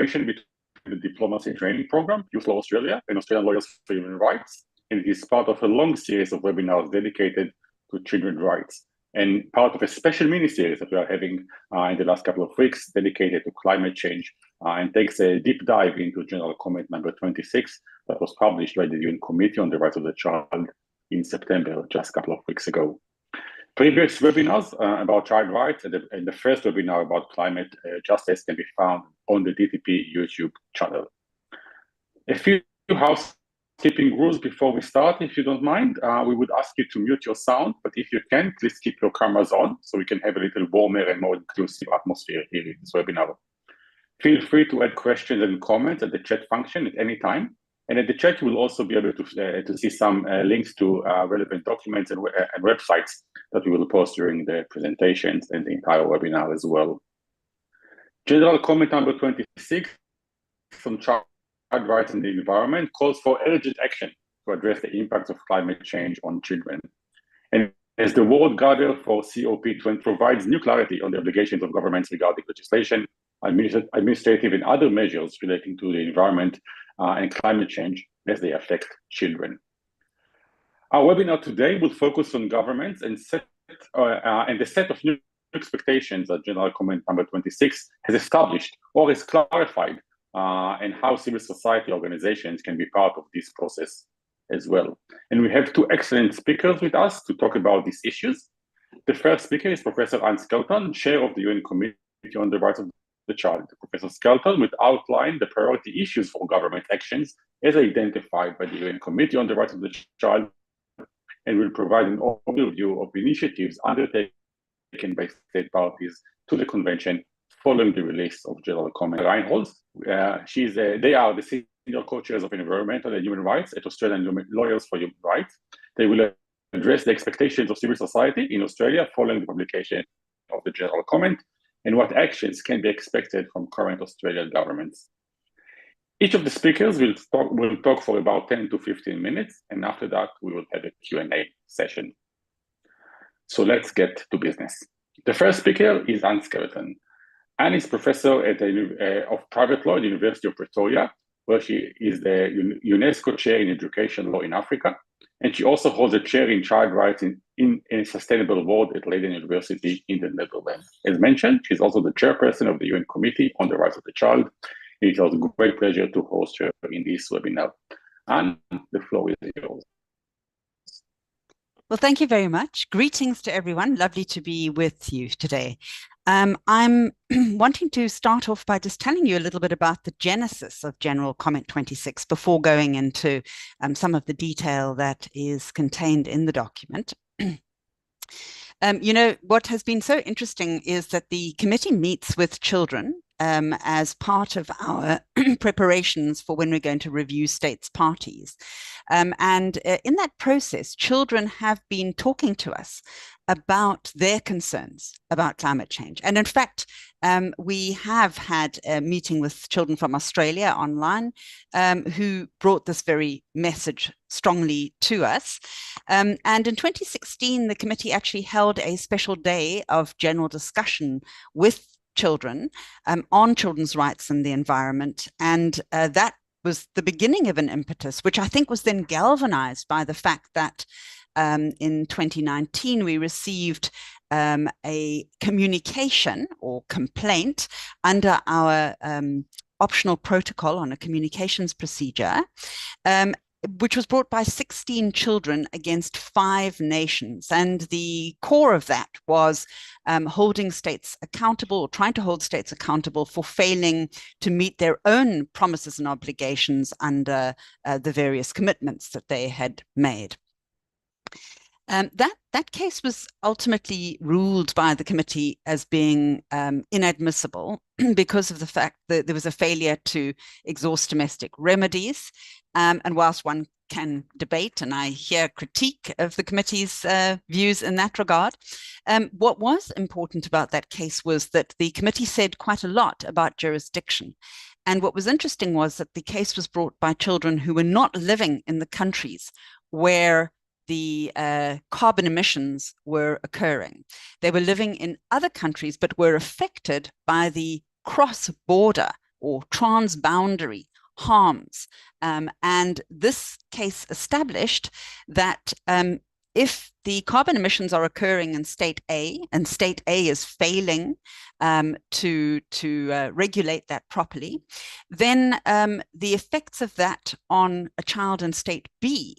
collaboration between the Diplomacy Training Program, Youth Law Australia, and Australian Lawyers for Human Rights, and it is part of a long series of webinars dedicated to children's rights, and part of a special mini-series that we are having in the last couple of weeks dedicated to climate change, and takes a deep dive into General Comment number 26 that was published by the UN Committee on the Rights of the Child in September, just a couple of weeks ago. Previous webinars about child rights and the first webinar about climate justice can be found on the DTP YouTube channel. A few housekeeping rules before we start, if you don't mind. We would ask you to mute your sound, but if you can, please keep your cameras on so we can have a little warmer and more inclusive atmosphere here in this webinar. Feel free to add questions and comments at the chat function at any time. And at the chat, you will also be able to see some links to relevant documents and websites that we will post during the presentations and the entire webinar as well. General Comment number 26 on child rights and the environment calls for urgent action to address the impacts of climate change on children. And as the World Gatherer for COP20 provides new clarity on the obligations of governments regarding legislation, administrative and other measures relating to the environment and climate change as they affect children. Our webinar today will focus on governments and the set of new expectations that General Comment number 26 has established or has clarified, and how civil society organizations can be part of this process as well. And we have two excellent speakers with us to talk about these issues. The first speaker is Professor Anne Skelton, Chair of the UN Committee on the Rights of the Child. Professor Skelton will outline the priority issues for government actions as identified by the UN Committee on the Rights of the Child, and will provide an overview of initiatives undertaken by state parties to the convention following the release of General Comment. Reinholz, they are the senior co-chairs of environmental and human rights at Australian Lawyers for Human Rights. They will address the expectations of civil society in Australia following the publication of the General Comment and what actions can be expected from current Australian governments. Each of the speakers will talk for about 10 to 15 minutes, and after that, we will have a Q&A session. So let's get to business. The first speaker is Anne Skelton. Anne is professor of private law at the University of Pretoria, where she is the UNESCO Chair in Education Law in Africa, and she also holds a chair in child rights in a sustainable world at Leiden University in the Netherlands. As mentioned, she's also the chairperson of the UN Committee on the Rights of the Child. It was a great pleasure to host her in this webinar. And the floor is yours. Well, thank you very much. Greetings to everyone. Lovely to be with you today. I'm wanting to start off by just telling you a little bit about the genesis of General Comment 26 before going into some of the detail that is contained in the document. You know, what has been so interesting is that the committee meets with children as part of our preparations for when we're going to review states parties. And in that process, children have been talking to us about their concerns about climate change. And in fact, we have had a meeting with children from Australia online who brought this very message strongly to us. And in 2016, the committee actually held a special day of general discussion with children on children's rights and the environment. And that was the beginning of an impetus, which I think was then galvanized by the fact that in 2019, we received a communication or complaint under our optional protocol on a communications procedure, which was brought by 16 children against 5 nations. And the core of that was holding states accountable, or trying to hold states accountable for failing to meet their own promises and obligations under the various commitments that they had made. That case was ultimately ruled by the committee as being inadmissible because of the fact that there was a failure to exhaust domestic remedies. And whilst one can debate, and I hear critique of the committee's views in that regard, what was important about that case was that the committee said quite a lot about jurisdiction. And what was interesting was that the case was brought by children who were not living in the countries where the carbon emissions were occurring. They were living in other countries, but were affected by the cross-border or transboundary harms. And this case established that if the carbon emissions are occurring in state A and state A is failing to regulate that properly, then the effects of that on a child in state B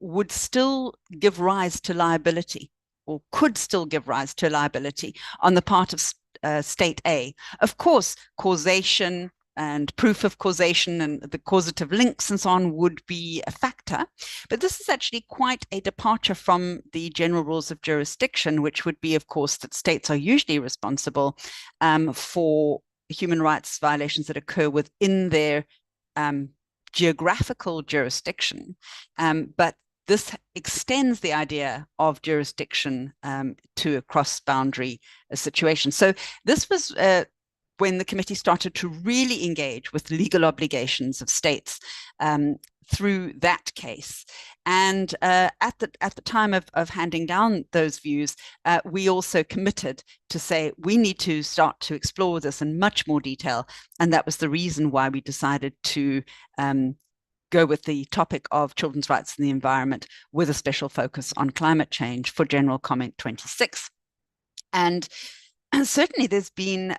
would still give rise to liability, or could still give rise to liability on the part of state A. Of course, causation and proof of causation and the causative links and so on would be a factor. But this is actually quite a departure from the general rules of jurisdiction, which would be, of course, that states are usually responsible for human rights violations that occur within their geographical jurisdiction. But this extends the idea of jurisdiction to a cross-boundary situation. So this was when the committee started to really engage with legal obligations of states through that case. And at the time of handing down those views, we also committed to say we need to start to explore this in much more detail. And that was the reason why we decided to go with the topic of children's rights and the environment with a special focus on climate change for General Comment 26. And certainly there's been,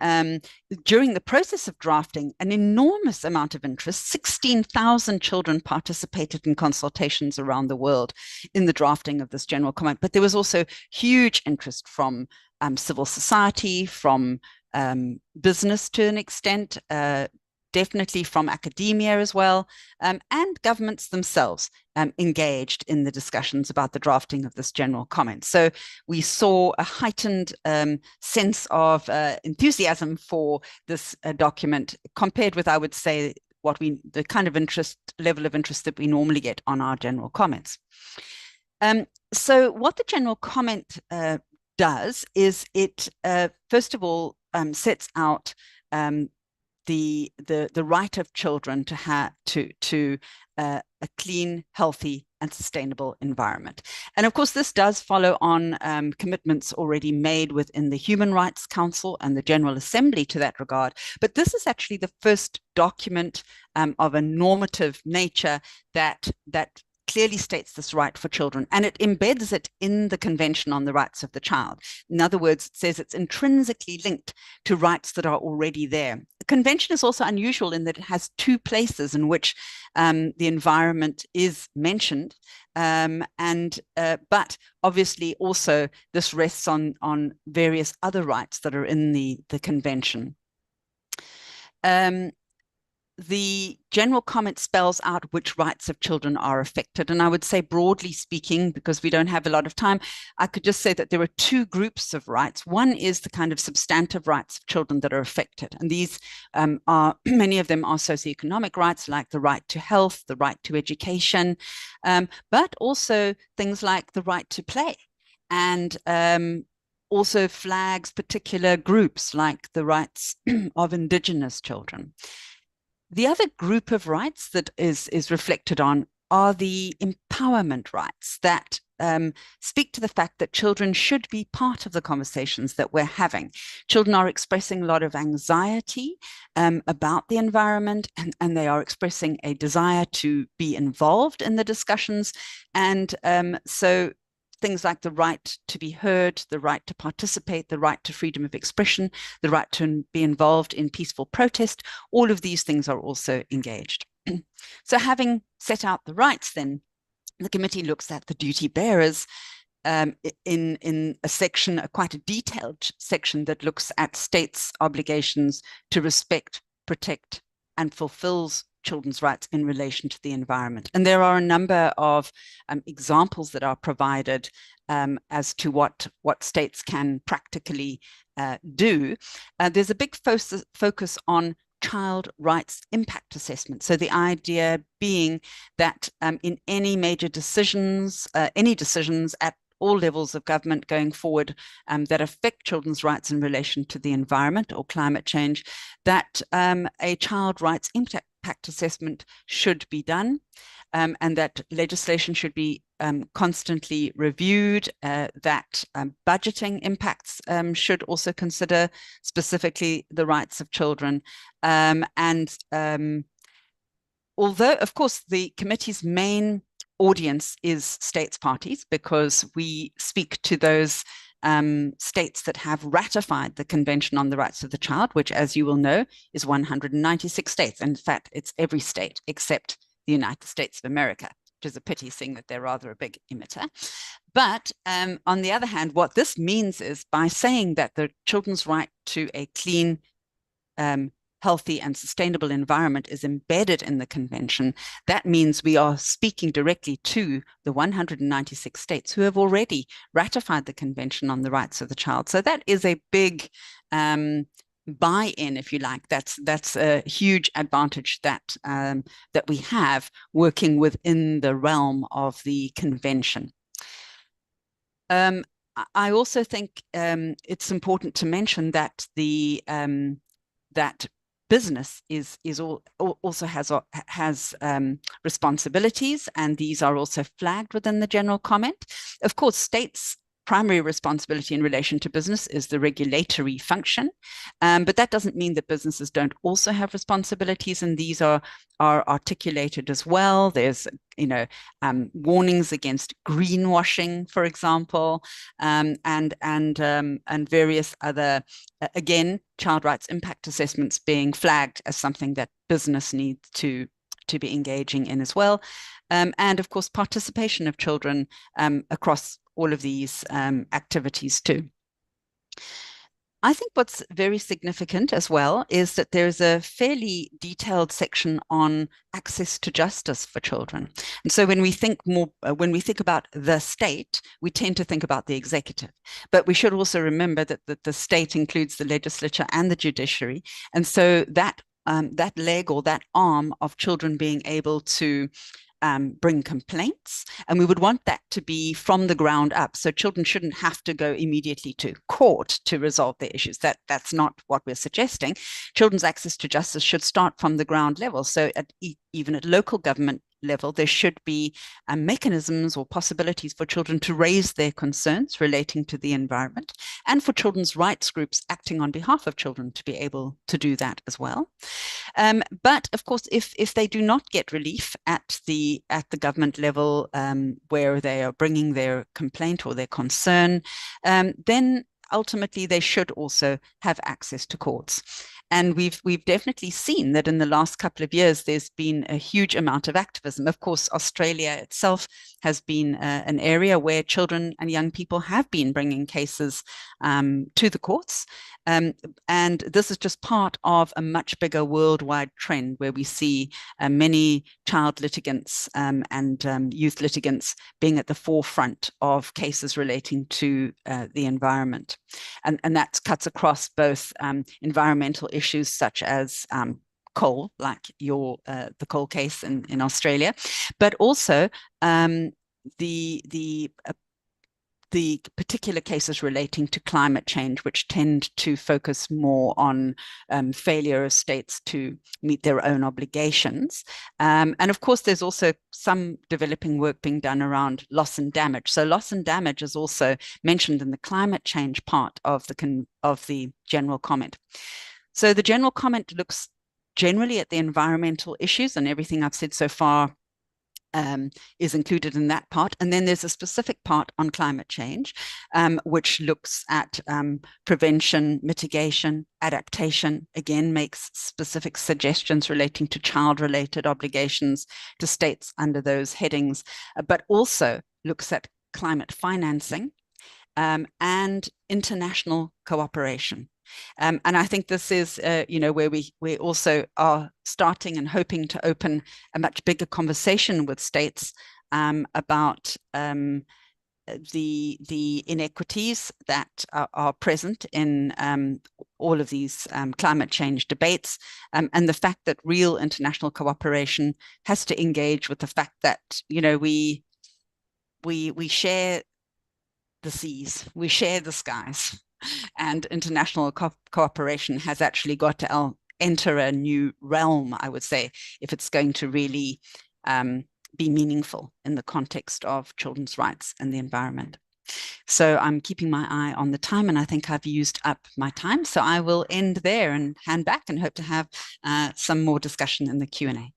during the process of drafting, an enormous amount of interest. 16,000 children participated in consultations around the world in the drafting of this general comment. But there was also huge interest from civil society, from business to an extent, definitely from academia as well, and governments themselves engaged in the discussions about the drafting of this general comment. So we saw a heightened sense of enthusiasm for this document compared with, I would say, the kind of level of interest that we normally get on our general comments. So what the general comment does is it, first of all, sets out the right of children to have a clean, healthy, and sustainable environment. And of course, this does follow on commitments already made within the Human Rights Council and the General Assembly to that regard. But this is actually the first document of a normative nature that clearly states this right for children, and it embeds it in the Convention on the Rights of the Child. In other words, it says it's intrinsically linked to rights that are already there. The Convention is also unusual in that it has two places in which the environment is mentioned, but obviously also this rests on various other rights that are in the Convention. The general comment spells out which rights of children are affected. And I would say, broadly speaking, because we don't have a lot of time, I could just say that there are two groups of rights. One is the kind of substantive rights of children that are affected. And these many of them are socioeconomic rights, like the right to health, the right to education, but also things like the right to play. And also flags particular groups, like the rights of Indigenous children. The other group of rights that is reflected on are the empowerment rights that speak to the fact that children should be part of the conversations that we're having. Children are expressing a lot of anxiety about the environment, and they are expressing a desire to be involved in the discussions. And so things like the right to be heard, the right to participate, the right to freedom of expression, the right to be involved in peaceful protest, all of these things are also engaged. So having set out the rights, then the committee looks at the duty bearers in a section, quite a detailed section that looks at states' obligations to respect, protect, and fulfills children's rights in relation to the environment. And there are a number of examples that are provided as to what states can practically do. There's a big focus on child rights impact assessment. So the idea being that in any major decisions, any decisions at all levels of government going forward that affect children's rights in relation to the environment or climate change, that a child rights impact assessment should be done, and that legislation should be constantly reviewed, that budgeting impacts should also consider specifically the rights of children. And although, of course, the committee's main audience is states parties, because we speak to those states that have ratified the Convention on the Rights of the Child, which, as you will know, is 196 states. In fact, it's every state except the United States of America, which is a pity, seeing that they're rather a big emitter. But on the other hand, what this means is, by saying that the children's right to a clean, healthy and sustainable environment is embedded in the convention, that means we are speaking directly to the 196 states who have already ratified the Convention on the Rights of the Child. So that is a big buy-in, if you like. That's a huge advantage that that we have working within the realm of the convention. I also think it's important to mention that the that business also has responsibilities, and these are also flagged within the general comment. Of course, states' primary responsibility in relation to business is the regulatory function, but that doesn't mean that businesses don't also have responsibilities, and these are articulated as well. There's warnings against greenwashing, for example, and various other, again, child rights impact assessments being flagged as something that business needs to be engaging in as well. And of course, participation of children across all of these activities too. I think what's very significant as well is that there's a fairly detailed section on access to justice for children. And so when we think about the state, we tend to think about the executive. But we should also remember that the state includes the legislature and the judiciary. And so that leg or that arm of children being able to bring complaints, and we would want that to be from the ground up. So children shouldn't have to go immediately to court to resolve their issues. That's not what we're suggesting. Children's access to justice should start from the ground level. So even at local government level, there should be mechanisms or possibilities for children to raise their concerns relating to the environment, and for children's rights groups acting on behalf of children to be able to do that as well. But of course, if they do not get relief at the government level, where they are bringing their complaint or their concern, then ultimately they should also have access to courts. And we've definitely seen that in the last couple of years, there's been a huge amount of activism. Of course, Australia itself has been an area where children and young people have been bringing cases to the courts. And this is just part of a much bigger worldwide trend where we see many child litigants and youth litigants being at the forefront of cases relating to the environment. And that cuts across both environmental issues such as coal, like the coal case in Australia, but also the particular cases relating to climate change, which tend to focus more on failure of states to meet their own obligations. And of course, there's also some developing work being done around loss and damage. So loss and damage is also mentioned in the climate change part of the general comment. So the general comment looks generally at the environmental issues, and everything I've said so far is included in that part. And then there's a specific part on climate change, which looks at prevention, mitigation, adaptation, again, makes specific suggestions relating to child-related obligations to states under those headings, but also looks at climate financing and international cooperation. And I think this is, where we also are starting and hoping to open a much bigger conversation with states about the inequities that are present in all of these climate change debates, and the fact that real international cooperation has to engage with the fact that we share the seas, we share the skies, and international cooperation has actually got to enter a new realm, I would say, if it's going to really be meaningful in the context of children's rights and the environment. So I'm keeping my eye on the time, and I think I've used up my time. So I will end there and hand back, and hope to have some more discussion in the Q&A.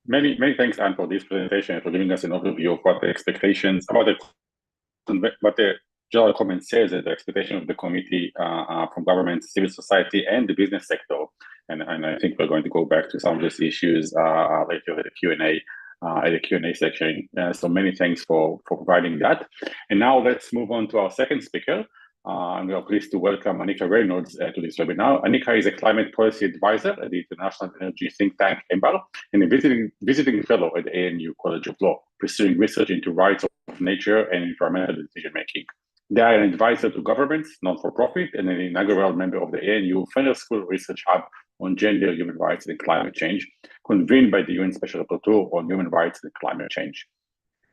Many thanks, Anne, for this presentation and for giving us an overview of what the expectations about what the general comment says and the expectation of the committee from government, civil society, and the business sector. And I think we're going to go back to some of these issues later at the Q&A section. So many thanks for providing that. And now let's move on to our second speaker. And we are pleased to welcome Anika Reynolds to this webinar. Anika is a climate policy advisor at the International Energy think tank EMBAL and a visiting fellow at the ANU College of Law, pursuing research into rights of nature and environmental decision-making. They are an advisor to governments, non-for-profit, and an inaugural member of the ANU Fenner School Research Hub on Gender, Human Rights, and Climate Change, convened by the UN Special Rapporteur on Human Rights and Climate Change.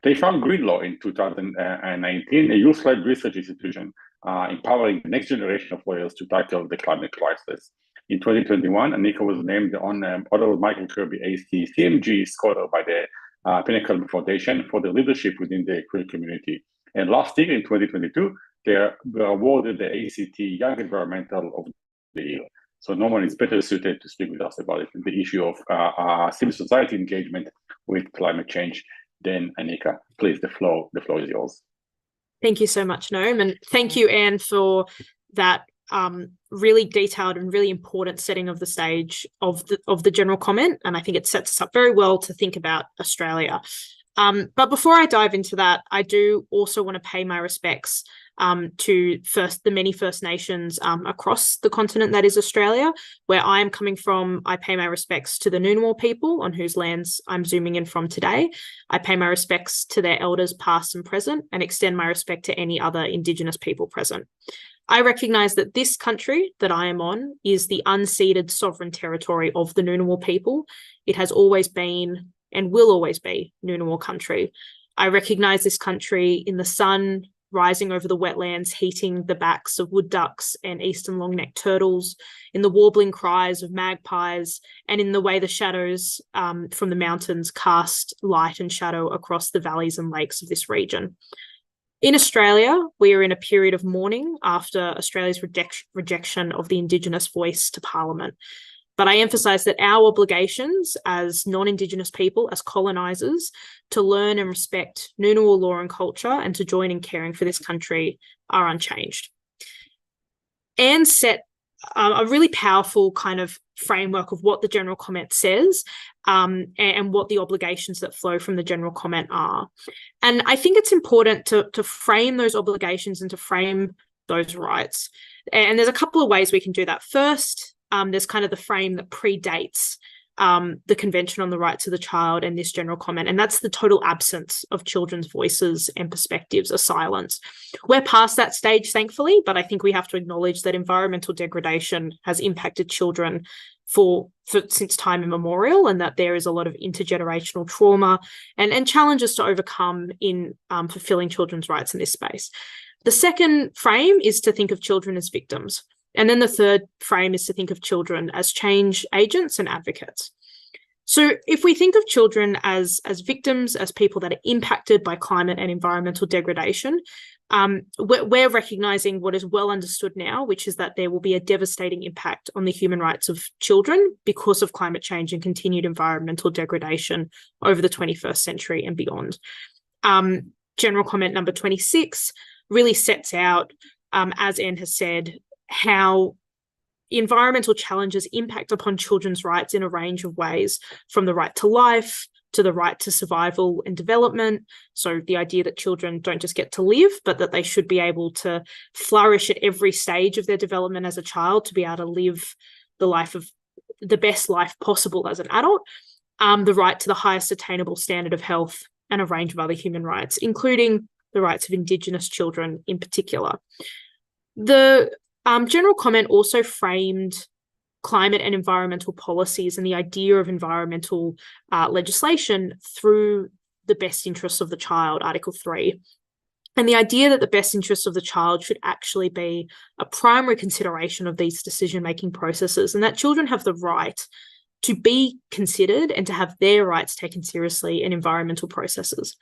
They found Greenlaw in 2019, a youth-led research institution empowering the next generation of lawyers to tackle the climate crisis. In 2021, Anika was named the Honorable Michael Kirby AC CMG Scholar by the Pinnacle Foundation for their leadership within the queer community. And last year, in 2022, they were awarded the ACT Young Environmental of the Year. So no one is better suited to speak with us about it, the issue of civil society engagement with climate change than Anika. Please, the floor is yours. Thank you so much, Noam, and thank you, Anne, for that really detailed and really important setting of the stage of the general comment. And I think it sets us up very well to think about Australia. But before I dive into that, I do also want to pay my respects to the many First Nations across the continent that is Australia. Where I am coming from, I pay my respects to the Ngunnawal people on whose lands I'm zooming in from today. I pay my respects to their elders past and present, and extend my respect to any other Indigenous people present. I recognise that this country that I am on is the unceded sovereign territory of the Ngunnawal people. It has always been and will always be Ngunnawal country. I recognise this country in the sun rising over the wetlands, heating the backs of wood ducks and eastern long-necked turtles, in the warbling cries of magpies, and in the way the shadows from the mountains cast light and shadow across the valleys and lakes of this region. In Australia, we are in a period of mourning after Australia's rejection of the Indigenous voice to Parliament. But I emphasise that our obligations as non-Indigenous people, as colonisers, to learn and respect Ngunnawal law and culture and to join in caring for this country are unchanged. Anne set a really powerful kind of framework of what the general comment says and what the obligations that flow from the general comment are. And I think it's important to frame those obligations and to frame those rights. And there's a couple of ways we can do that. First, there's kind of the frame that predates the Convention on the Rights of the Child and this general comment, and that's the total absence of children's voices and perspectives, a silence. We're past that stage, thankfully, but I think we have to acknowledge that environmental degradation has impacted children since time immemorial, and that there is a lot of intergenerational trauma and challenges to overcome in fulfilling children's rights in this space. The second frame is to think of children as victims. And then the third frame is to think of children as change agents and advocates. So if we think of children as victims, as people that are impacted by climate and environmental degradation, we're recognising what is well understood now, which is that there will be a devastating impact on the human rights of children because of climate change and continued environmental degradation over the 21st century and beyond. General comment number 26 really sets out, as Anne has said, how environmental challenges impact upon children's rights in a range of ways, from the right to life to the right to survival and development. So the idea that children don't just get to live, but that they should be able to flourish at every stage of their development as a child, to be able to live the best life possible as an adult, the right to the highest attainable standard of health, and a range of other human rights, including the rights of Indigenous children in particular. The general comment also framed climate and environmental policies and the idea of environmental legislation through the best interests of the child, Article 3. And the idea that the best interests of the child should actually be a primary consideration of these decision-making processes, and that children have the right to be considered and to have their rights taken seriously in environmental processes.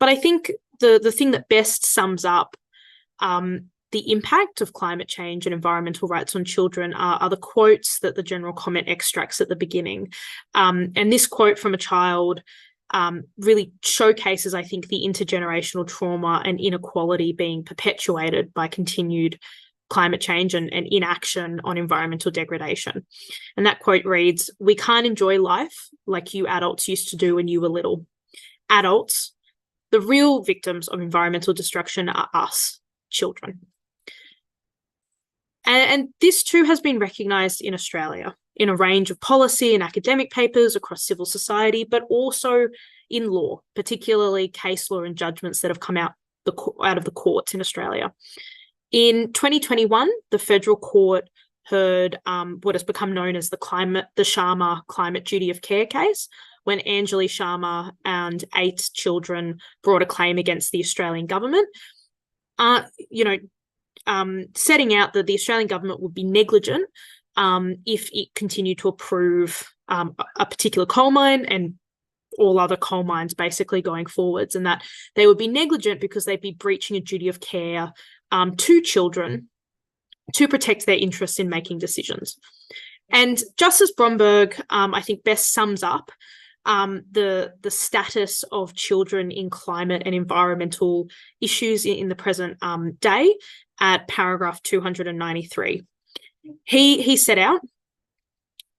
But I think the thing that best sums up the impact of climate change and environmental rights on children are the quotes that the general comment extracts at the beginning. And this quote from a child really showcases, I think, the intergenerational trauma and inequality being perpetuated by continued climate change and inaction on environmental degradation. And that quote reads, "We can't enjoy life like you adults used to do when you were little. Adults, the real victims of environmental destruction are us, children." And this too has been recognised in Australia in a range of policy and academic papers across civil society, but also in law, particularly case law and judgments that have come out of the courts in Australia. In 2021, the federal court heard what has become known as the Sharma climate duty of care case, when Anjali Sharma and 8 children brought a claim against the Australian government, setting out that the Australian government would be negligent if it continued to approve a particular coal mine and all other coal mines basically going forwards, and that they would be negligent because they'd be breaching a duty of care to children to protect their interests in making decisions. And Justice Bromberg, I think, best sums up the status of children in climate and environmental issues in the present day at paragraph 293. He set out,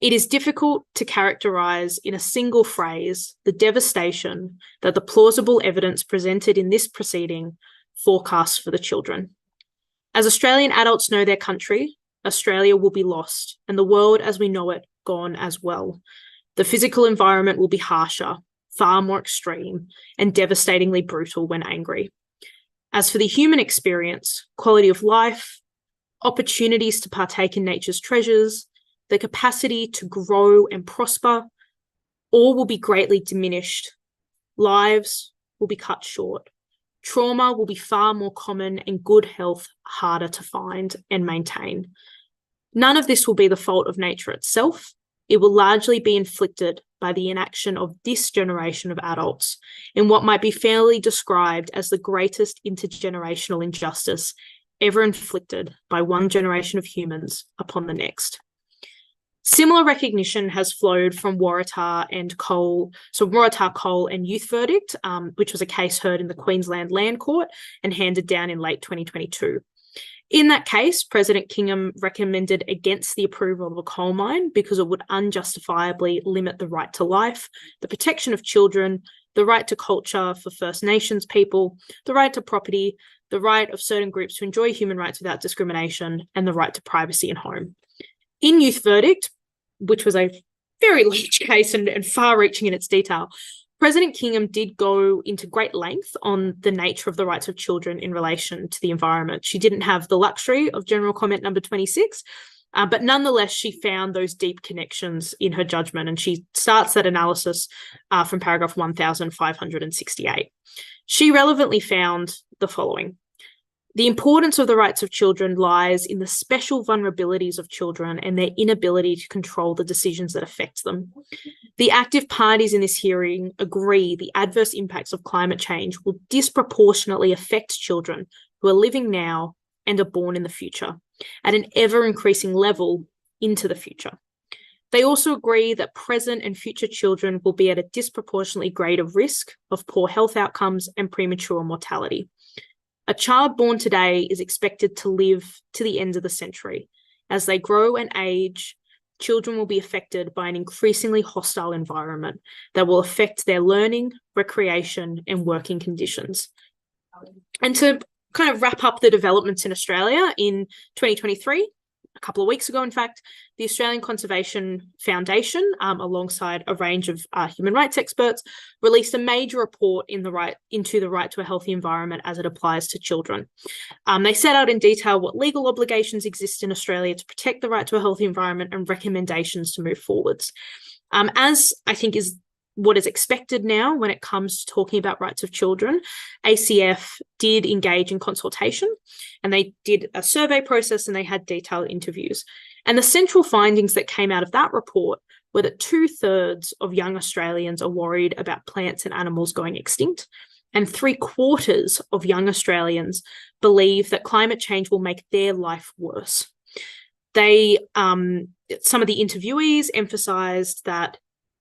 "It is difficult to characterise in a single phrase the devastation that the plausible evidence presented in this proceeding forecasts for the children. As Australian adults know their country, Australia will be lost, and the world as we know it gone as well. The physical environment will be harsher, far more extreme, and devastatingly brutal when angry. As for the human experience, quality of life, opportunities to partake in nature's treasures, the capacity to grow and prosper, all will be greatly diminished. Lives will be cut short. Trauma will be far more common and good health harder to find and maintain. None of this will be the fault of nature itself. It will largely be inflicted by the inaction of this generation of adults in what might be fairly described as the greatest intergenerational injustice ever inflicted by one generation of humans upon the next." Similar recognition has flowed from Waratah Coal and Youth Verdict, which was a case heard in the Queensland Land Court and handed down in late 2022. In that case, President Kingham recommended against the approval of a coal mine because it would unjustifiably limit the right to life, the protection of children, the right to culture for First Nations people, the right to property, the right of certain groups to enjoy human rights without discrimination, and the right to privacy and home. In Youth Verdict, which was a very large case and far-reaching in its detail, President Kingham did go into great length on the nature of the rights of children in relation to the environment. She didn't have the luxury of general comment number 26, but nonetheless, she found those deep connections in her judgment, and she starts that analysis from paragraph 1568. She relevantly found the following: "The importance of the rights of children lies in the special vulnerabilities of children and their inability to control the decisions that affect them. The active parties in this hearing agree the adverse impacts of climate change will disproportionately affect children who are living now and are born in the future, at an ever-increasing level into the future. They also agree that present and future children will be at a disproportionately greater risk of poor health outcomes and premature mortality. A child born today is expected to live to the end of the century. As they grow and age, children will be affected by an increasingly hostile environment that will affect their learning, recreation, and working conditions." And to kind of wrap up the developments in Australia, in 2023, a couple of weeks ago, in fact, the Australian Conservation Foundation, alongside a range of human rights experts, released a major report into the right to a healthy environment as it applies to children. They set out in detail what legal obligations exist in Australia to protect the right to a healthy environment and recommendations to move forwards. As I think is what is expected now when it comes to talking about rights of children. ACF did engage in consultation, and they did a survey process, and they had detailed interviews. And the central findings that came out of that report were that 2/3 of young Australians are worried about plants and animals going extinct, and 3/4 of young Australians believe that climate change will make their life worse. Some of the interviewees emphasised that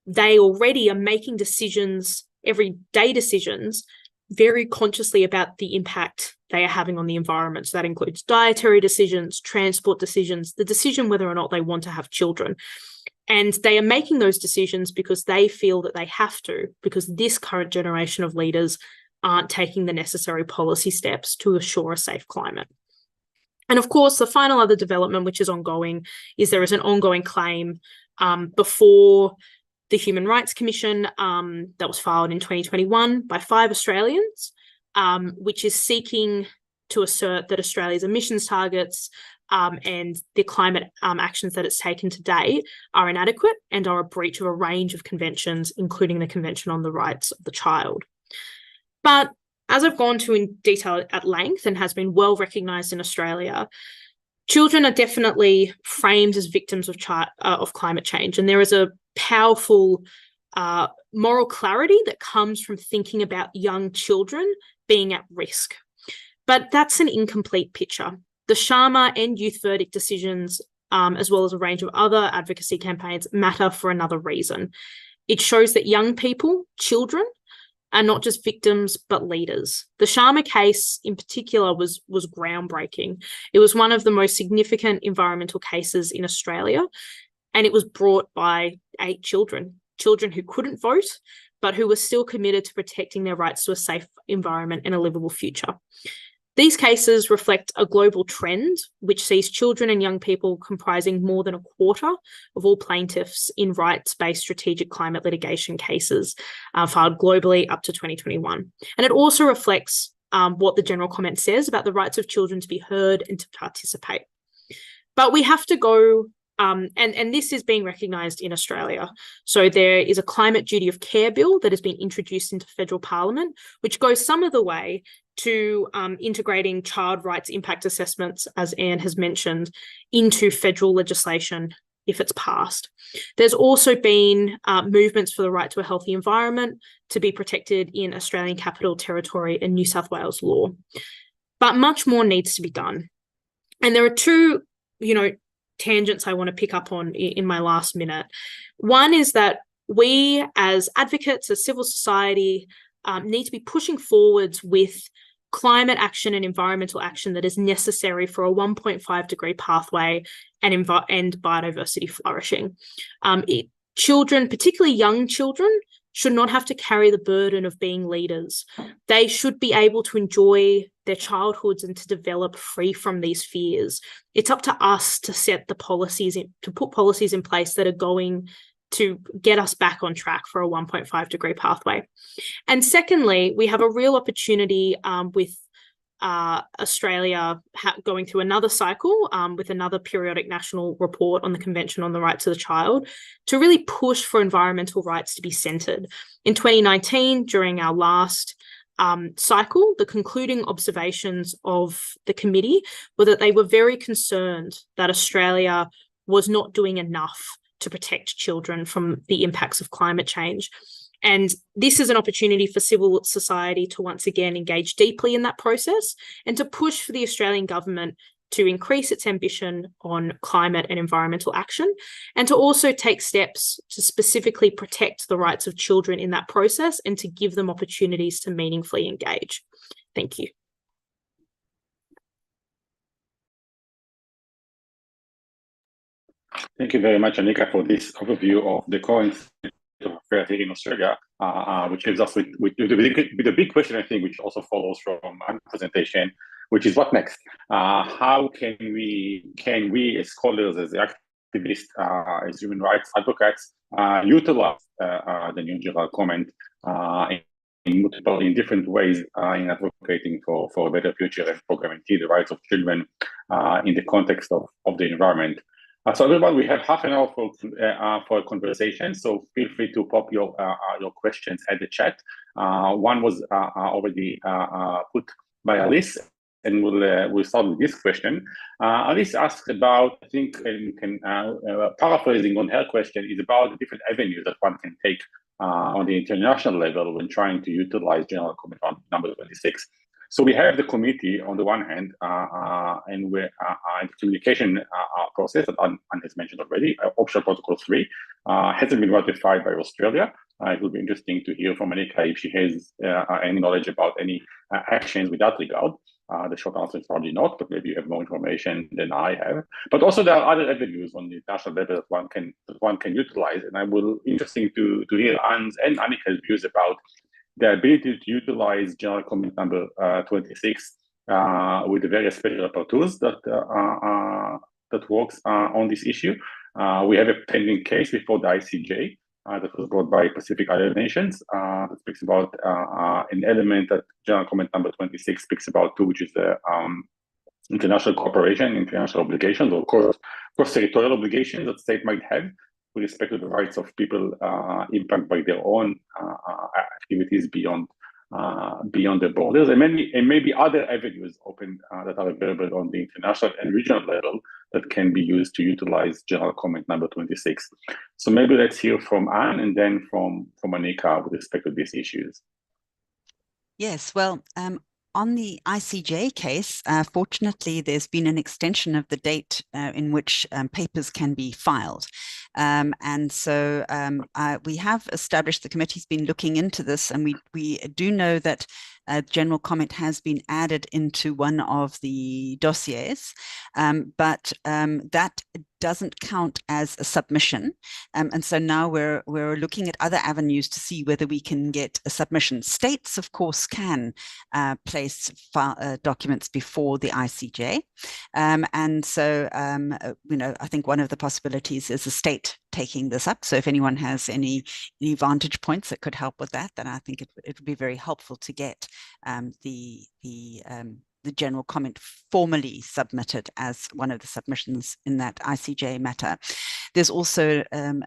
they already are making decisions, everyday decisions, very consciously about the impact they are having on the environment. So that includes dietary decisions, transport decisions, the decision whether or not they want to have children. And they are making those decisions because they feel that they have to, because this current generation of leaders aren't taking the necessary policy steps to assure a safe climate. And of course, the final other development, which is ongoing, is there is an ongoing claim before the Human Rights Commission that was filed in 2021 by 5 Australians, which is seeking to assert that Australia's emissions targets and the climate actions that it's taken to date are inadequate and are a breach of a range of conventions, including the Convention on the Rights of the Child. But as I've gone to in detail at length and has been well recognised in Australia, children are definitely framed as victims of climate change, and there is a powerful moral clarity that comes from thinking about young children being at risk. But that's an incomplete picture. The Sharma and youth verdict decisions, as well as a range of other advocacy campaigns, matter for another reason. It shows that young people, children, are not just victims, but leaders. The Sharma case in particular was groundbreaking. It was one of the most significant environmental cases in Australia, and it was brought by 8 children who couldn't vote, but who were still committed to protecting their rights to a safe environment and a livable future. These cases reflect a global trend which sees children and young people comprising more than a quarter of all plaintiffs in rights-based strategic climate litigation cases filed globally up to 2021. And it also reflects what the general comment says about the rights of children to be heard and to participate. But we have to go, and this is being recognised in Australia. So there is a climate duty of care bill that has been introduced into federal parliament, which goes some of the way to integrating child rights impact assessments, as Anne has mentioned, into federal legislation if it's passed. There's also been movements for the right to a healthy environment to be protected in Australian Capital Territory and New South Wales law. But much more needs to be done. And there are 2, tangents I want to pick up on in my last minute. One is that we as advocates, as civil society, need to be pushing forwards with climate action and environmental action that is necessary for a 1.5-degree pathway and biodiversity flourishing. Children, particularly young children, should not have to carry the burden of being leaders. They should be able to enjoy their childhoods and to develop free from these fears. It's up to us to set the policies, to put policies in place that are going to get us back on track for a 1.5-degree pathway. And secondly, we have a real opportunity with Australia going through another cycle with another periodic national report on the Convention on the Rights of the Child to really push for environmental rights to be centred. In 2019, during our last cycle, the concluding observations of the committee were that they were very concerned that Australia was not doing enough to protect children from the impacts of climate change. And this is an opportunity for civil society to once again engage deeply in that process and to push for the Australian government to increase its ambition on climate and environmental action, and to also take steps to specifically protect the rights of children in that process and to give them opportunities to meaningfully engage. Thank you. Thank you very much, Anika, for this overview of the current state of affairs here in Australia, which leaves us with the big question, I think, which also follows from our presentation, which is what next? How can we as scholars, as activists, as human rights advocates, utilize the new general comment in different ways in advocating for a better future and for guarantee the rights of children in the context of the environment? So everyone, we have half an hour for a conversation. So feel free to pop your questions at the chat. One was already put by Alice, and we'll start with this question. Alice asked about, I think, and paraphrasing on her question, is about the different avenues that one can take on the international level when trying to utilize General Comment number 26. So we have the committee on the one hand, and we're the communication process that Anne has mentioned already. Optional Protocol 3 hasn't been ratified by Australia. It will be interesting to hear from Anika if she has any knowledge about any actions with that regard. The short answer is probably not, but maybe you have more information than I have. But also there are other avenues on the international level that one can utilize, and I will interesting to hear Anne's and Anika's views about the ability to utilize General Comment number 26 with the various special rapporteurs that works on this issue. We have a pending case before the ICJ that was brought by Pacific Island nations that speaks about an element that General Comment number 26 speaks about too, which is the international cooperation, international obligations, or cross-territorial obligations that state might have with respect to the rights of people impacted by their own activities beyond the borders, and maybe other avenues open that are available on the international and regional level that can be used to utilize General Comment number 26. So maybe let's hear from Anne and then from Anika with respect to these issues. Yes, well, on the ICJ case, fortunately, there's been an extension of the date in which papers can be filed. And so we have established, the committee's been looking into this, and we do know that General Comment has been added into one of the dossiers, but that doesn't count as a submission. And so now we're looking at other avenues to see whether we can get a submission. States, of course, can place documents before the ICJ. And so, I think one of the possibilities is a state taking this up. So if anyone has any vantage points that could help with that, then I think it would be very helpful to get the General Comment formally submitted as one of the submissions in that ICJ matter. There's also an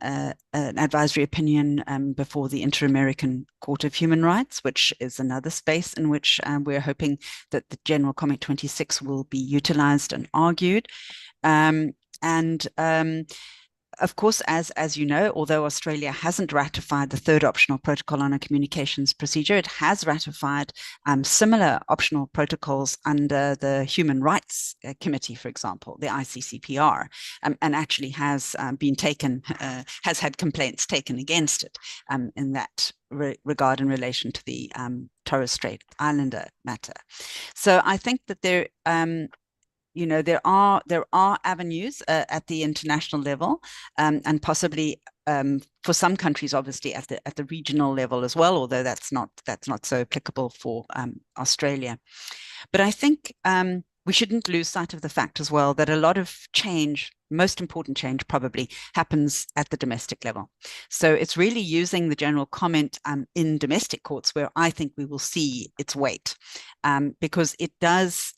advisory opinion before the Inter-American Court of Human Rights, which is another space in which we're hoping that the General Comment 26 will be utilized and argued. Of course, as you know, although Australia hasn't ratified the third optional protocol on a communications procedure, it has ratified similar optional protocols under the Human Rights Committee, for example, the ICCPR, and actually has been taken, has had complaints taken against it in that regard in relation to the Torres Strait Islander matter. So I think that there are avenues at the international level, and possibly for some countries, obviously at the regional level as well. Although that's not so applicable for Australia. But I think we shouldn't lose sight of the fact as well that a lot of change, most important change probably, happens at the domestic level. So it's really using the General Comment in domestic courts where I think we will see its weight, because it does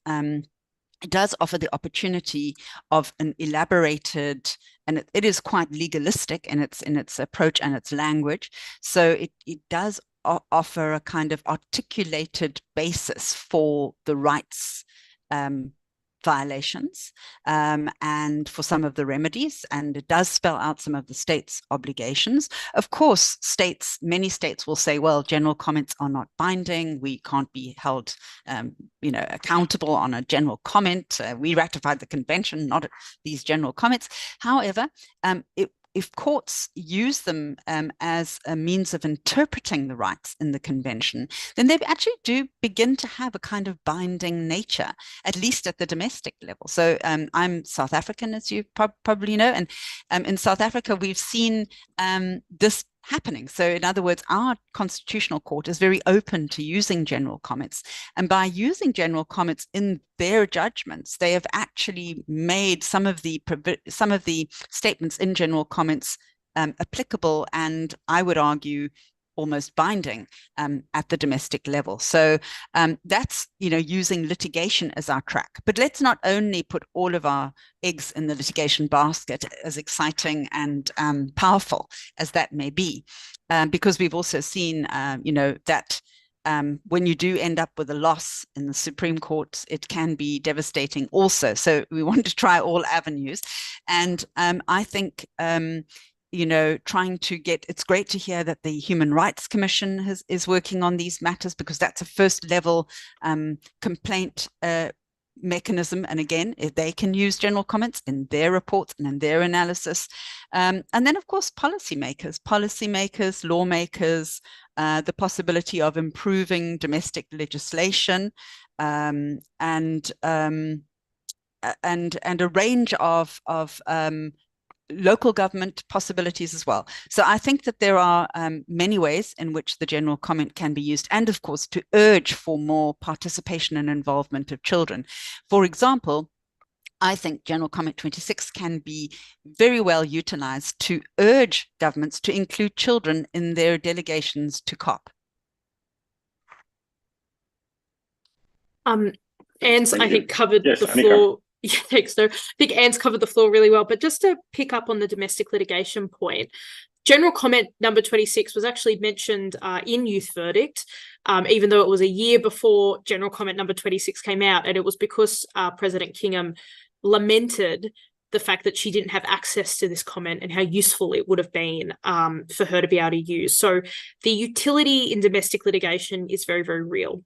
offer the opportunity of an elaborated, and it is quite legalistic in its approach and its language. So it does offer a kind of articulated basis for the rights violations and for some of the remedies, and it does spell out some of the states' obligations. Of course, many states will say, well, General Comments are not binding. We can't be held accountable on a General Comment. We ratified the convention, not these General Comments. However, if courts use them as a means of interpreting the rights in the convention, then they actually do begin to have a kind of binding nature, at least at the domestic level. So I'm South African, as you probably know, and in South Africa, we've seen this happening. So in other words, our constitutional court is very open to using General Comments. And by using General Comments in their judgments, they have actually made some of the statements in General Comments applicable, and I would argue almost binding at the domestic level. So that's, using litigation as our track. But let's not only put all of our eggs in the litigation basket, as exciting and powerful as that may be, because we've also seen, that when you do end up with a loss in the Supreme Court, it can be devastating also. So we want to try all avenues. And I think, trying to it's great to hear that the Human Rights Commission is working on these matters, because that's a first level complaint mechanism. And again, if they can use general comments in their reports and in their analysis. And then, of course, policymakers, lawmakers, the possibility of improving domestic legislation, and a range of local government possibilities as well. So I think that there are many ways in which the general comment can be used, and of course to urge for more participation and involvement of children. For example, I think General Comment 26 can be very well utilized to urge governments to include children in their delegations to COP. Anne's, I think, covered the Annika. floor. Yeah, thanks. No, I think Anne's covered the floor really well. But just to pick up on the domestic litigation point, General Comment number 26 was actually mentioned in Youth Verdict, even though it was a year before General Comment number 26 came out. And it was because President Kingham lamented the fact that she didn't have access to this comment and how useful it would have been for her to be able to use. So the utility in domestic litigation is very, very real.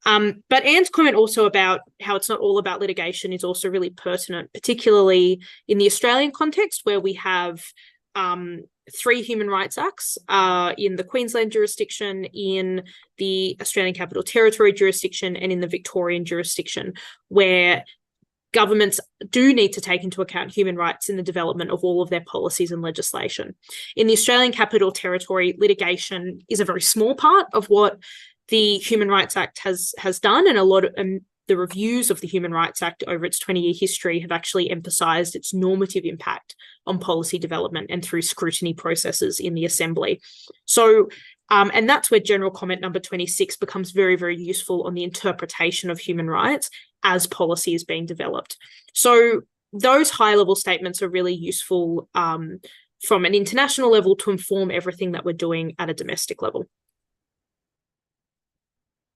But Anne's comment also about how it's not all about litigation is also really pertinent, particularly in the Australian context, where we have 3 Human Rights Acts in the Queensland jurisdiction, in the Australian Capital Territory jurisdiction, and in the Victorian jurisdiction, where governments do need to take into account human rights in the development of all of their policies and legislation. In the Australian Capital Territory, litigation is a very small part of what the Human Rights Act has done, and a lot of the reviews of the Human Rights Act over its 20-year history have actually emphasised its normative impact on policy development and through scrutiny processes in the Assembly. So, and that's where General Comment number 26 becomes very, very useful on the interpretation of human rights as policy is being developed. So those high-level statements are really useful from an international level to inform everything that we're doing at a domestic level.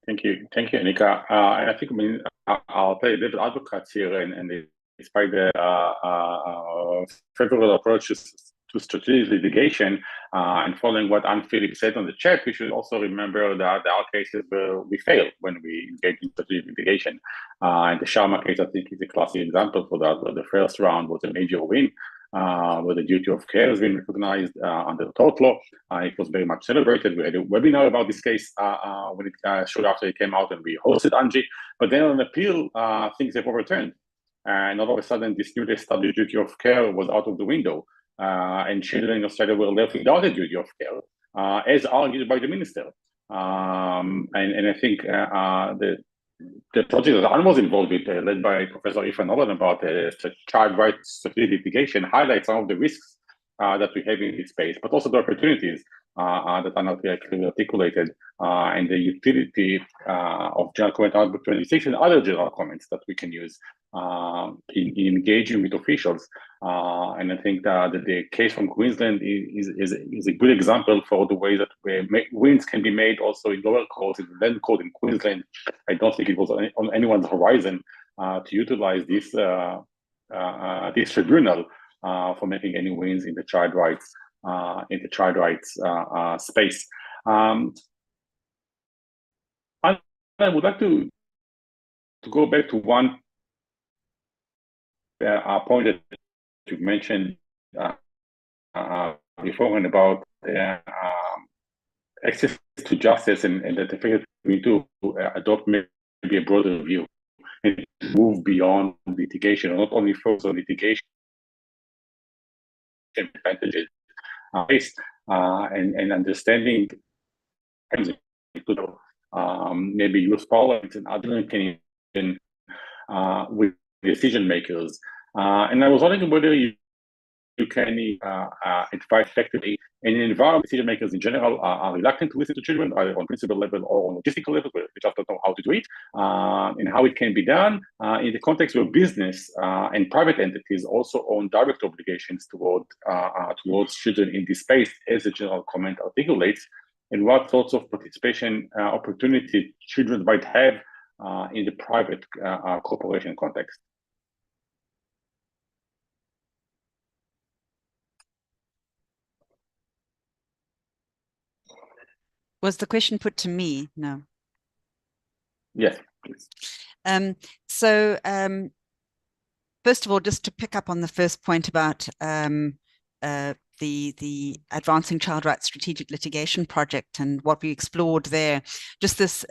Thank you, Annika. And I think I'll play a little advocate here, and despite the favorable approaches to strategic litigation, and following what Anne Philip said on the chat, we should also remember that there are cases where we fail when we engage in strategic litigation. And the Sharma case, I think, is a classic example for that, where the first round was a major win, where the duty of care has been recognized under the tort law. It was very much celebrated. We had a webinar about this case when it shortly after it came out, and we hosted Angie. But then on appeal, things have overturned. And all of a sudden, this newly established duty of care was out of the window. And children in Australia were left without a duty of care, as argued by the minister. And I think the project that Anne was involved with, led by Professor Irfan Nolan, about child rights litigation, highlights some of the risks that we have in this space, but also the opportunities that are not clearly articulated, and the utility of General Comment number 26 and other general comments that we can use in engaging with officials. And I think that the case from Queensland is a good example for the way that wins can be made also in lower courts, in the land court in Queensland. I don't think it was on anyone's horizon to utilize this tribunal for making any wins in the child rights space. I would like to go back to one point that you mentioned beforehand about access to justice, and that the fact that we need to adopt maybe a broader view and move beyond litigation, not only focus on litigation advantages, and understanding maybe youth parliaments and other can with decision makers. And I was wondering whether you you can advise effectively. And in environment, decision makers in general are reluctant to listen to children, either on principle level or on logistical level, where they just don't know how to do it and how it can be done in the context where business and private entities also own direct obligations towards children in this space, as the general comment articulates, and what sorts of participation opportunity children might have in the private corporation context. Was the question put to me? No. Yes, please. First of all, just to pick up on the first point about the Advancing Child Rights Strategic Litigation Project and what we explored there, just this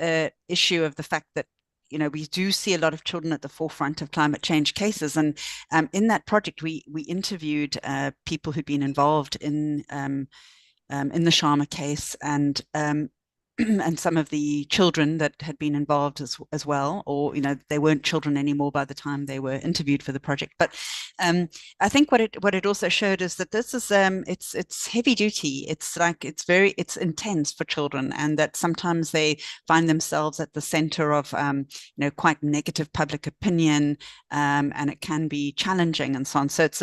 issue of the fact that we do see a lot of children at the forefront of climate change cases, and in that project we interviewed people who'd been involved in the Sharma case, and and some of the children that had been involved as well, or they weren't children anymore by the time they were interviewed for the project. But I think what it also showed is that this is it's heavy duty. It's it's intense for children, and that sometimes they find themselves at the center of quite negative public opinion, and it can be challenging and so on. So it's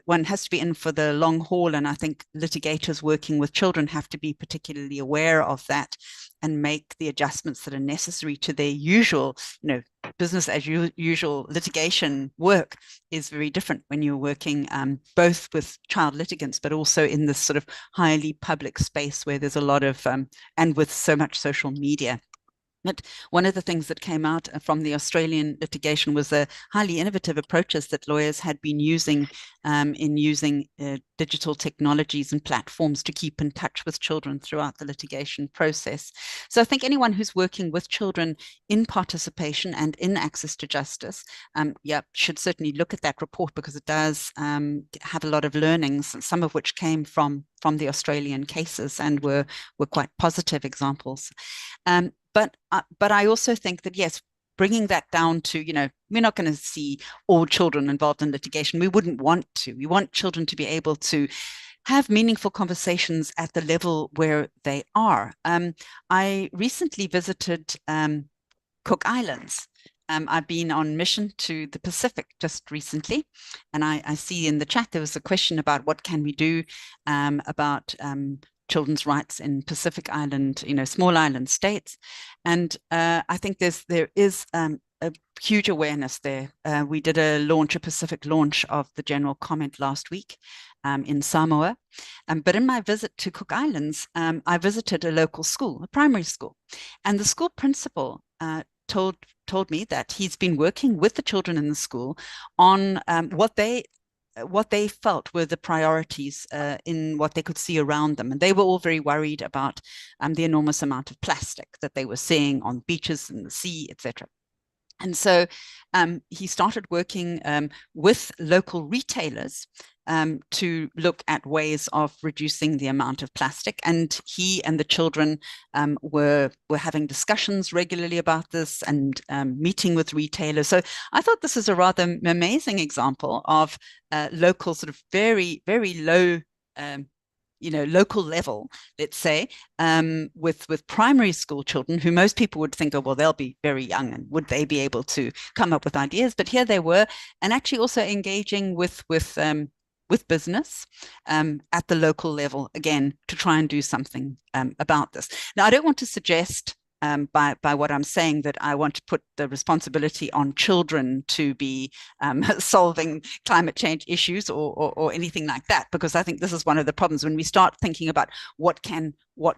one has to be in for the long haul, and I think litigators working with children have to be particularly aware of that and make the adjustments that are necessary to their usual, business as usual litigation work is very different when you're working both with child litigants, but also in this sort of highly public space where there's a lot of, and with so much social media. But one of the things that came out from the Australian litigation was the highly innovative approaches that lawyers had been using in using digital technologies and platforms to keep in touch with children throughout the litigation process. So I think anyone who's working with children in participation and in access to justice, should certainly look at that report, because it does have a lot of learnings, some of which came from the Australian cases and were quite positive examples. But I also think that, yes, bringing that down to, we're not going to see all children involved in litigation. We wouldn't want to. We want children to be able to have meaningful conversations at the level where they are. I recently visited Cook Islands. I've been on mission to the Pacific just recently, and I see in the chat there was a question about what can we do about children's rights in Pacific Island, small island states. And I think there is a huge awareness there. We did a Pacific launch of the general comment last week in Samoa. But in my visit to Cook Islands, I visited a local school, a primary school. And the school principal told me that he's been working with the children in the school on what they felt were the priorities in what they could see around them. And they were all very worried about the enormous amount of plastic that they were seeing on beaches and the sea, etc. And so he started working with local retailers to look at ways of reducing the amount of plastic. And he and the children were having discussions regularly about this and meeting with retailers. So I thought this is a rather amazing example of local, sort of very, very low local level, let's say, with primary school children, who most people would think, oh, well, they'll be very young and would they be able to come up with ideas? But here they were, and actually also engaging with business at the local level, again, to try and do something about this. Now, I don't want to suggest by what I'm saying that I want to put the responsibility on children to be solving climate change issues or anything like that, because I think this is one of the problems when we start thinking about what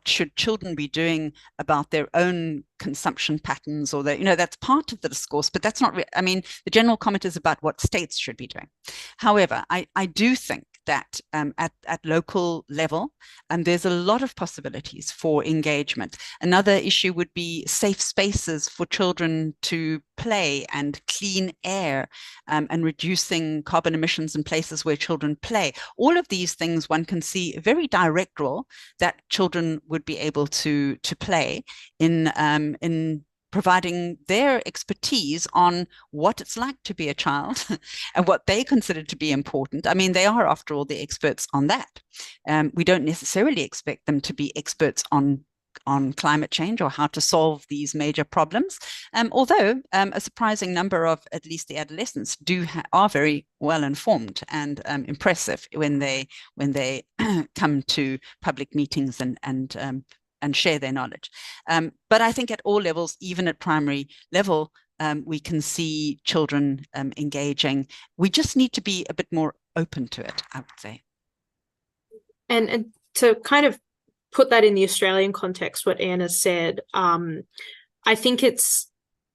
should children be doing about their own consumption patterns, or that's part of the discourse, but that's not the general comment is about what states should be doing. However, I do think that at local level, there's a lot of possibilities for engagement. Another issue would be safe spaces for children to play, and clean air, and reducing carbon emissions in places where children play. All of these things one can see a very direct role that children would be able to play in providing their expertise on what it's like to be a child and what they consider to be important. I mean, they are, after all, the experts on that. We don't necessarily expect them to be experts on climate change or how to solve these major problems. Although a surprising number of at least the adolescents are very well informed and impressive when they come to public meetings and share their knowledge. But I think at all levels, even at primary level, we can see children engaging. We just need to be a bit more open to it, I would say. And to kind of put that in the Australian context, what Anne has said, I think it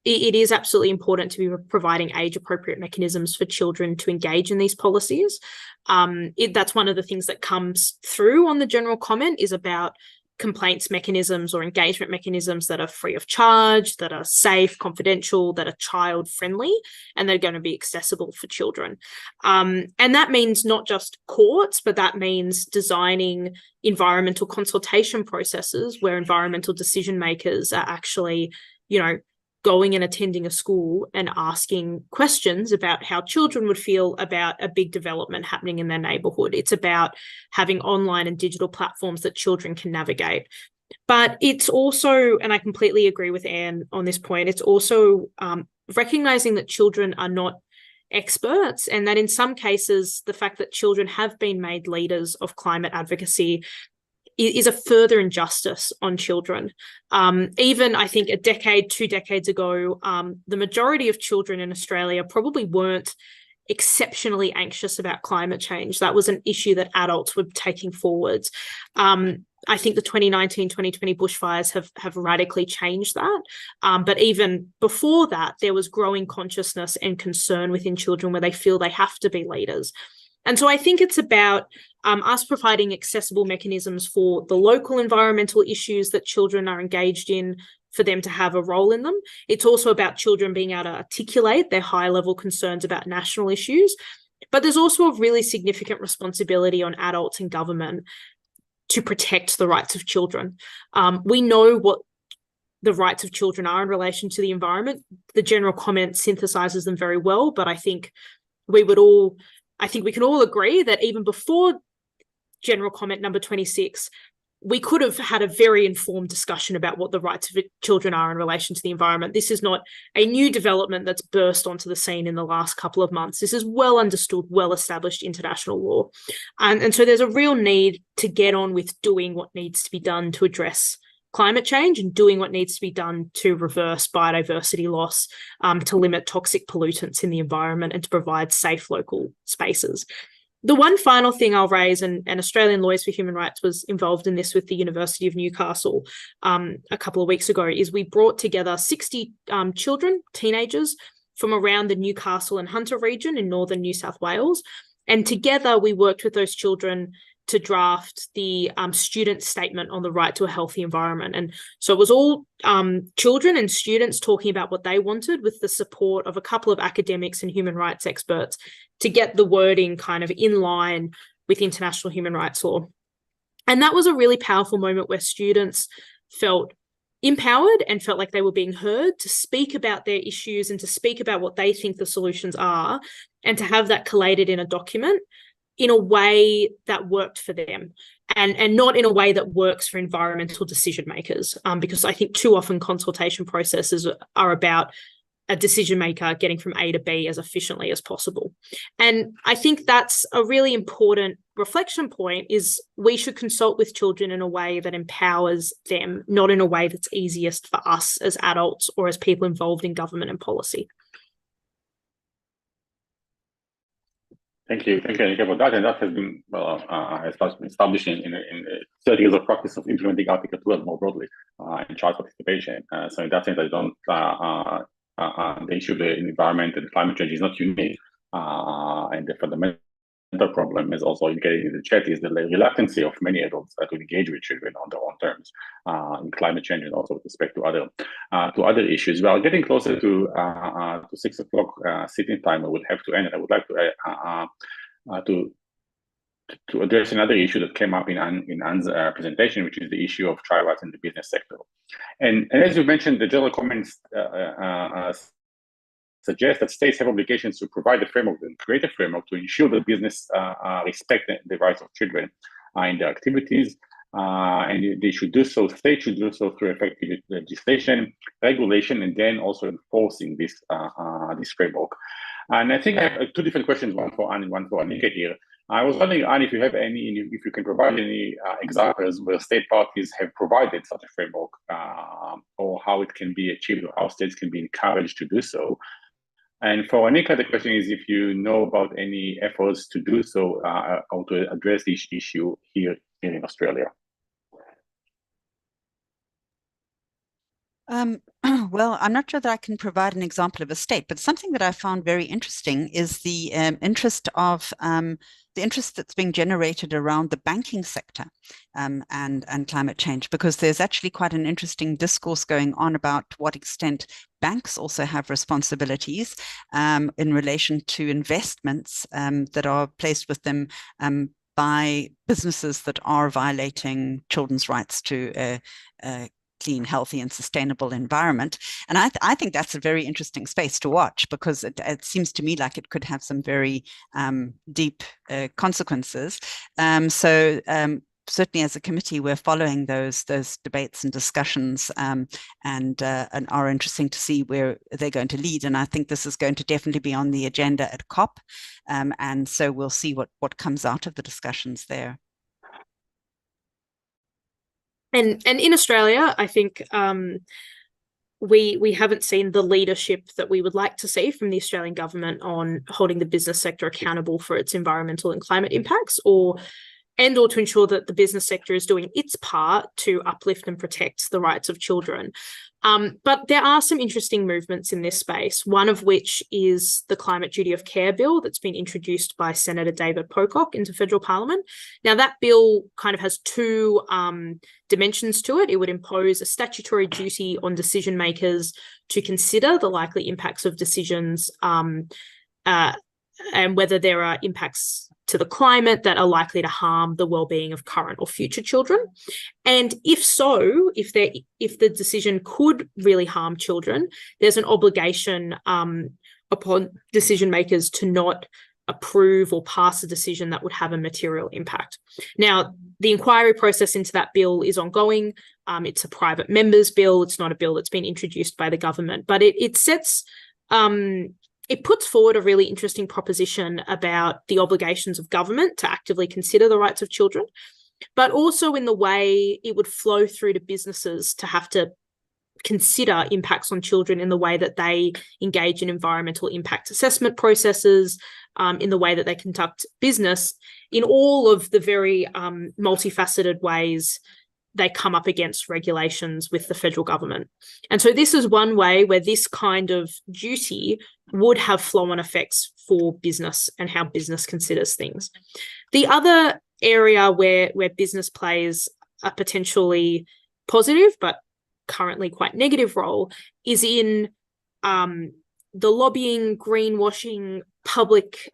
is absolutely important to be providing age-appropriate mechanisms for children to engage in these policies. That's one of the things that comes through on the general comment, is about complaints mechanisms or engagement mechanisms that are free of charge, that are safe, confidential, that are child-friendly, and they're going to be accessible for children. And that means not just courts, but that means designing environmental consultation processes where environmental decision makers are actually, going and attending a school and asking questions about how children would feel about a big development happening in their neighborhood. It's about having online and digital platforms that children can navigate. But it's also, and I completely agree with Anne on this point, it's also recognizing that children are not experts, and that in some cases, the fact that children have been made leaders of climate advocacy is a further injustice on children. Even, I think, a decade, 2 decades ago, the majority of children in Australia probably weren't exceptionally anxious about climate change. That was an issue that adults were taking forwards. I think the 2019-2020 bushfires have radically changed that. But even before that, there was growing consciousness and concern within children where they feel they have to be leaders. And so I think it's about us providing accessible mechanisms for the local environmental issues that children are engaged in, for them to have a role in them. It's also about children being able to articulate their high-level concerns about national issues. But there's also a really significant responsibility on adults and government to protect the rights of children. We know what the rights of children are in relation to the environment. The general comment synthesizes them very well, but I think we can all agree that even before general comment number 26, we could have had a very informed discussion about what the rights of children are in relation to the environment. This is not a new development that's burst onto the scene in the last couple of months. This is well understood, well-established international law. And so there's a real need to get on with doing what needs to be done to address climate change and doing what needs to be done to reverse biodiversity loss, to limit toxic pollutants in the environment, and to provide safe local spaces. The one final thing I'll raise, and Australian Lawyers for Human Rights was involved in this with the University of Newcastle a couple of weeks ago, is we brought together 60 children, teenagers, from around the Newcastle and Hunter region in northern New South Wales. And together we worked with those children to draft the student statement on the right to a healthy environment. And so it was all children and students talking about what they wanted, with the support of a couple of academics and human rights experts, to get the wording kind of in line with international human rights law. And that was a really powerful moment where students felt empowered and felt like they were being heard to speak about their issues and to speak about what they think the solutions are, and to have that collated in a document in a way that worked for them, and not in a way that works for environmental decision makers, because I think too often consultation processes are about a decision maker getting from A to B as efficiently as possible. And I think that's a really important reflection point, is we should consult with children in a way that empowers them, not in a way that's easiest for us as adults or as people involved in government and policy. Thank you, Annika, for that. And that has been established in 30 years of practice of implementing Article 12 more broadly in child participation. So in that sense, the issue of the environment and climate change is not unique. And the fundamental problem, is also indicated in the chat, is the reluctancy of many adults to engage with children on their own terms in climate change, and also with respect to other issues. We are getting closer to 6 o'clock sitting time. I will have to end. I would like to to address another issue that came up in Anne's presentation, which is the issue of child rights in the business sector. And as you mentioned, the general comments suggest that states have obligations to provide a framework and create a framework to ensure that business respect the rights of children in their activities. And they should do so, states should do so through effective legislation, regulation, and then also enforcing this framework. And I think I have two different questions, one for Anne and one for Anika here. I was wondering, Anne, if you have if you can provide any examples where state parties have provided such a framework, or how it can be achieved, or how states can be encouraged to do so. And for Anika, the question is if you know about any efforts to do so, or to address this issue here in Australia. Well, I'm not sure that I can provide an example of a state, but something that I found very interesting is the interest that's being generated around the banking sector and climate change, because there's actually quite an interesting discourse going on about to what extent banks also have responsibilities in relation to investments that are placed with them by businesses that are violating children's rights to a clean, healthy, and sustainable environment. And I think that's a very interesting space to watch, because it seems to me like it could have some very deep consequences. So certainly as a committee, we're following those debates and discussions and are interesting to see where they're going to lead. And I think this is going to definitely be on the agenda at COP. And so we'll see what comes out of the discussions there. And in Australia, I think we haven't seen the leadership that we would like to see from the Australian government on holding the business sector accountable for its environmental and climate impacts, or to ensure that the business sector is doing its part to uplift and protect the rights of children. But there are some interesting movements in this space, one of which is the Climate Duty of Care Bill that's been introduced by Senator David Pocock into federal parliament. Now, that bill kind of has two dimensions to it. It would impose a statutory duty on decision makers to consider the likely impacts of decisions and whether there are impacts to the climate that are likely to harm the well-being of current or future children. And if so, if the decision could really harm children, there's an obligation upon decision makers to not approve or pass a decision that would have a material impact. Now, the inquiry process into that bill is ongoing. It's a private member's bill. It's not a bill that's been introduced by the government, but it sets it puts forward a really interesting proposition about the obligations of government to actively consider the rights of children, but also in the way it would flow through to businesses to have to consider impacts on children in the way that they engage in environmental impact assessment processes, in the way that they conduct business, in all of the very multifaceted ways they come up against regulations with the federal government. And so this is one way where this kind of duty would have flow-on effects for business and how business considers things. The other area where business plays a potentially positive but currently quite negative role is in the lobbying, greenwashing, public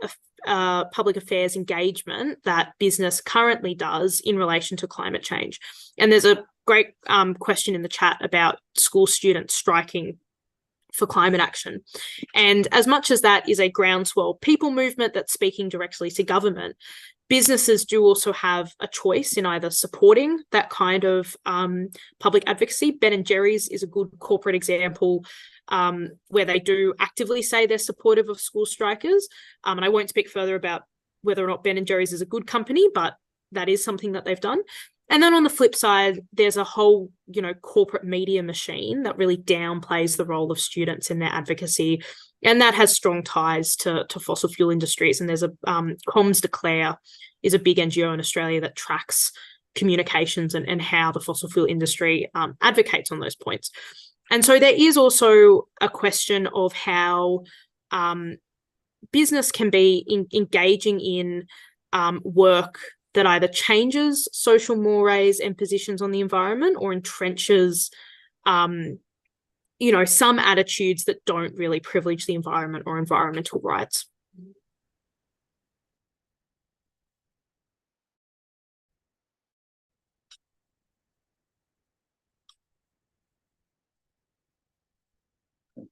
affairs engagement that business currently does in relation to climate change. And there's a great question in the chat about school students striking for climate action. And as much as that is a groundswell people movement that's speaking directly to government, businesses do also have a choice in either supporting that kind of public advocacy. Ben & Jerry's is a good corporate example where they do actively say they're supportive of school strikers. And I won't speak further about whether or not Ben & Jerry's is a good company, but that is something that they've done. And then on the flip side, there's a whole, corporate media machine that really downplays the role of students in their advocacy. And that has strong ties to fossil fuel industries. And there's a Comms Declare is a big NGO in Australia that tracks communications and how the fossil fuel industry advocates on those points. And so there is also a question of how business can be engaging in work that either changes social mores and positions on the environment or entrenches, some attitudes that don't really privilege the environment or environmental rights.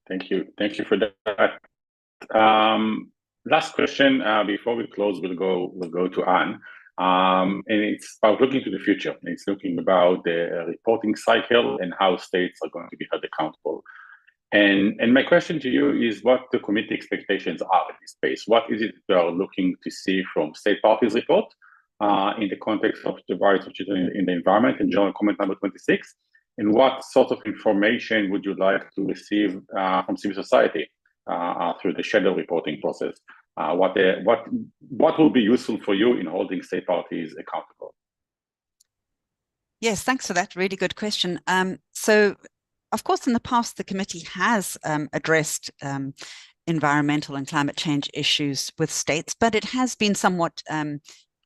Thank you for that. Last question before we close. We'll go to Anne, and it's about looking to the future. It's looking about the reporting cycle and how states are going to be held accountable. And my question to you is what the committee expectations are in this space. What is it we are looking to see from state parties report in the context of the rights of children in the environment in General Comment number 26? And what sort of information would you like to receive from civil society through the shadow reporting process? What will be useful for you in holding state parties accountable? Yes, thanks for that. Really good question. So, of course, in the past, the committee has addressed environmental and climate change issues with states, but it has been somewhat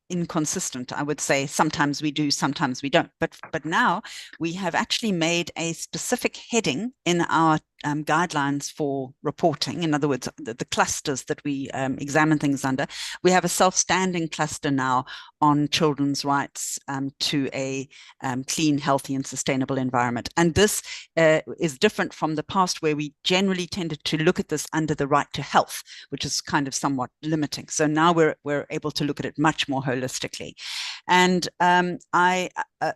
inconsistent, I would say. Sometimes we do, sometimes we don't. But now we have actually made a specific heading in our guidelines for reporting. In other words, the clusters that we examine things under. We have a self-standing cluster now on children's rights to a clean, healthy, and sustainable environment. And this is different from the past, where we generally tended to look at this under the right to health, which is kind of somewhat limiting. So now we're able to look at it much more holistically. And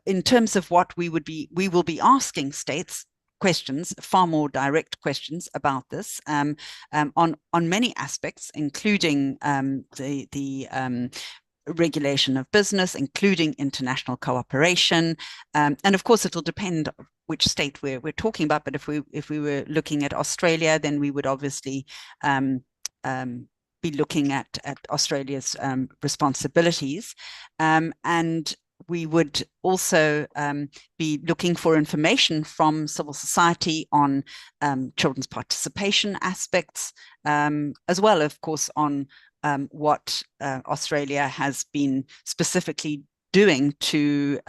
in terms of what we will be asking states questions, far more direct questions about this on many aspects, including the regulation of business, including international cooperation, and of course it'll depend which state we're talking about. But if we were looking at Australia, then we would obviously be looking at Australia's responsibilities, and we would also be looking for information from civil society on children's participation aspects, as well, of course, on what Australia has been specifically doing to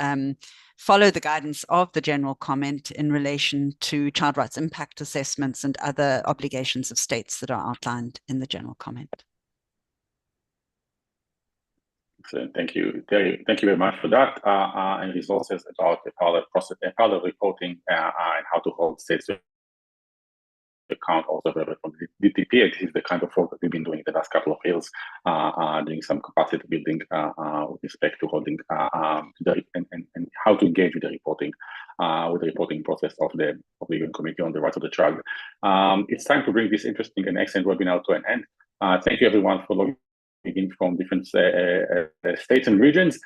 follow the guidance of the general comment in relation to child rights impact assessments and other obligations of states that are outlined in the general comment. Excellent. Thank you, Terry. Thank you very much for that. And resources about the parallel process, parallel reporting, and how to hold states to account also from the DTP. This is the kind of work that we've been doing the last couple of years, doing some capacity building with respect to holding and how to engage with the reporting process of the UN Committee on the Rights of the Child. It's time to bring this interesting and excellent webinar to an end. Thank you everyone for logging in from different states and regions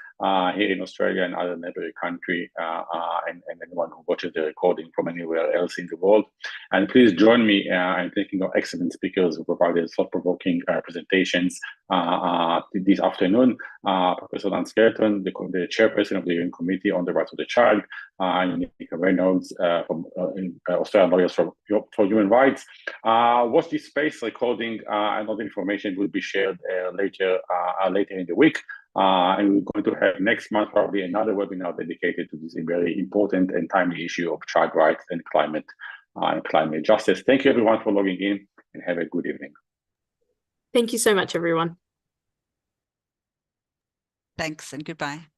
here in Australia and other neighboring country, and anyone who watches the recording from anywhere else in the world. And please join me in thanking our excellent speakers who provided thought-provoking presentations this afternoon. Professor Dan Skelton, the chairperson of the UN Committee on the Rights of the Child, and Nika Reynolds from Australian Lawyers for Human Rights. Watch this space recording, and all the information will be shared later in the week. And we're going to have next month probably another webinar dedicated to this very important and timely issue of child rights and climate justice. Thank you everyone for logging in, and have a good evening. Thank you so much, everyone. Thanks and goodbye.